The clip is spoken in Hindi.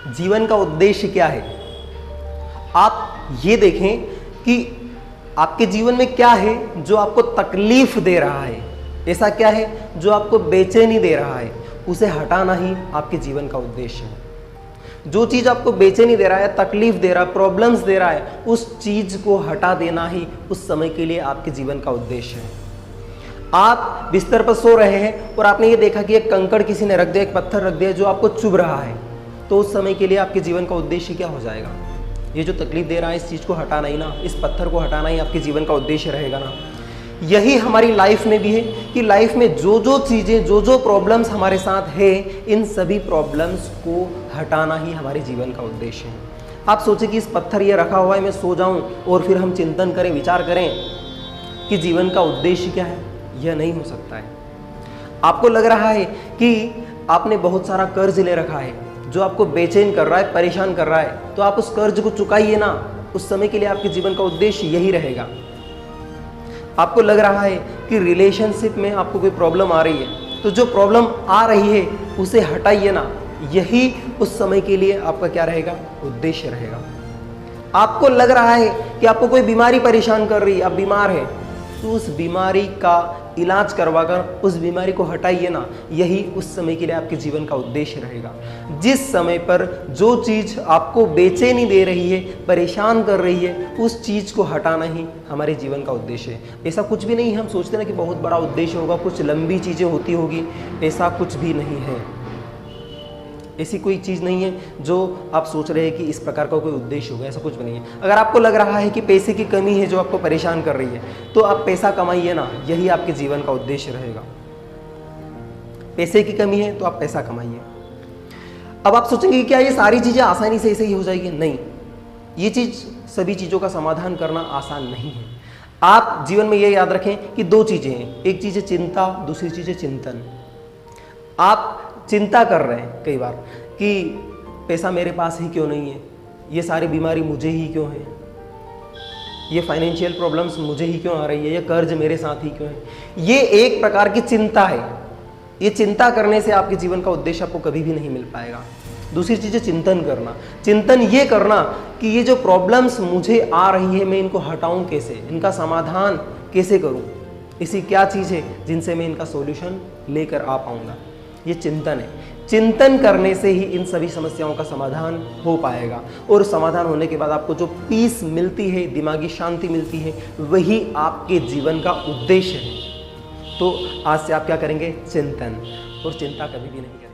जीवन का उद्देश्य क्या है? आप ये देखें कि आपके जीवन में क्या है जो आपको तकलीफ दे रहा है, ऐसा क्या है जो आपको बेचैनी दे रहा है, उसे हटाना ही आपके जीवन का उद्देश्य है। जो चीज़ आपको बेचैनी दे रहा है, तकलीफ दे रहा है, प्रॉब्लम्स दे रहा है, उस चीज़ को हटा देना ही उस समय के लिए आपके जीवन का उद्देश्य है। आप बिस्तर पर सो रहे हैं और आपने ये देखा कि एक कंकड़ किसी ने रख दिया, एक पत्थर रख दिया जो आपको चुभ रहा है, तो उस समय के लिए आपके जीवन का उद्देश्य क्या हो जाएगा? ये जो तकलीफ दे रहा है, इस चीज़ को हटाना ही ना, इस पत्थर को हटाना ही आपके जीवन का उद्देश्य रहेगा ना। यही हमारी लाइफ में भी है कि लाइफ में जो जो चीज़ें, जो जो प्रॉब्लम्स हमारे साथ है, इन सभी प्रॉब्लम्स को हटाना ही हमारे जीवन का उद्देश्य है। आप सोचें कि इस पत्थर ये रखा हुआ है, मैं सो जाऊं और फिर हम चिंतन करें, विचार करें कि जीवन का उद्देश्य क्या है, यह नहीं हो सकता है। आपको लग रहा है कि आपने बहुत सारा कर्ज ले रखा है जो आपको बेचैन कर रहा है, परेशान कर रहा है, तो आप उस कर्ज को चुकाइए ना, उस समय के लिए आपके जीवन का उद्देश्य यही रहेगा। आपको लग रहा है कि रिलेशनशिप में आपको कोई प्रॉब्लम आ रही है, तो जो प्रॉब्लम आ रही है उसे हटाइए ना, यही उस समय के लिए आपका क्या रहेगा, उद्देश्य रहेगा। आपको लग रहा है कि आपको कोई बीमारी परेशान कर रही है, आप बीमार हैं, तो उस बीमारी का इलाज करवाकर उस बीमारी को हटाइए ना, यही उस समय के लिए आपके जीवन का उद्देश्य रहेगा। जिस समय पर जो चीज़ आपको बेचैनी दे रही है, परेशान कर रही है, उस चीज़ को हटाना ही हमारे जीवन का उद्देश्य है। ऐसा कुछ भी नहीं है, हम सोचते ना कि बहुत बड़ा उद्देश्य होगा, कुछ लंबी चीज़ें होती होगी, ऐसा कुछ भी नहीं है। ऐसी कोई चीज़ नहीं है जो आप सोच रहे हैं कि इस प्रकार का कोई उद्देश्य होगा, ऐसा कुछ भी नहीं है। अगर आपको लग रहा है कि पैसे की कमी है जो आपको परेशान कर रही है, तो आप पैसा कमाइए ना, यही आपके जीवन का उद्देश्य रहेगा। पैसे की कमी है तो आप पैसा कमाइए। अब आप सोचेंगे कि क्या ये सारी चीज़ें आसानी से ऐसे ही हो जाएगी? नहीं, ये चीज़, सभी चीज़ों का समाधान करना आसान नहीं है। आप जीवन में ये याद रखें कि दो चीज़ें हैं, एक चीज़ है चिंता, दूसरी चीज़ है चिंतन। आप चिंता कर रहे हैं कई बार कि पैसा मेरे पास ही क्यों नहीं है, ये सारी बीमारी मुझे ही क्यों है, ये फाइनेंशियल प्रॉब्लम्स मुझे ही क्यों आ रही है, ये कर्ज मेरे साथ ही क्यों है। ये एक प्रकार की चिंता है। ये चिंता करने से आपके जीवन का उद्देश्य आपको कभी भी नहीं मिल पाएगा। दूसरी चीज़ है चिंतन करना। चिंतन ये करना कि ये जो प्रॉब्लम्स मुझे आ रही है, मैं इनको हटाऊं कैसे, इनका समाधान कैसे करूं, ऐसी क्या चीज़ है जिनसे मैं इनका सॉल्यूशन लेकर आ पाऊंगा। ये चिंतन है। चिंतन करने से ही इन सभी समस्याओं का समाधान हो पाएगा, और समाधान होने के बाद आपको जो पीस मिलती है, दिमागी शांति मिलती है, वही आपके जीवन का उद्देश्य है। तो आज से आप क्या करेंगे? चिंतन, और चिंता कभी भी नहीं करेंगे।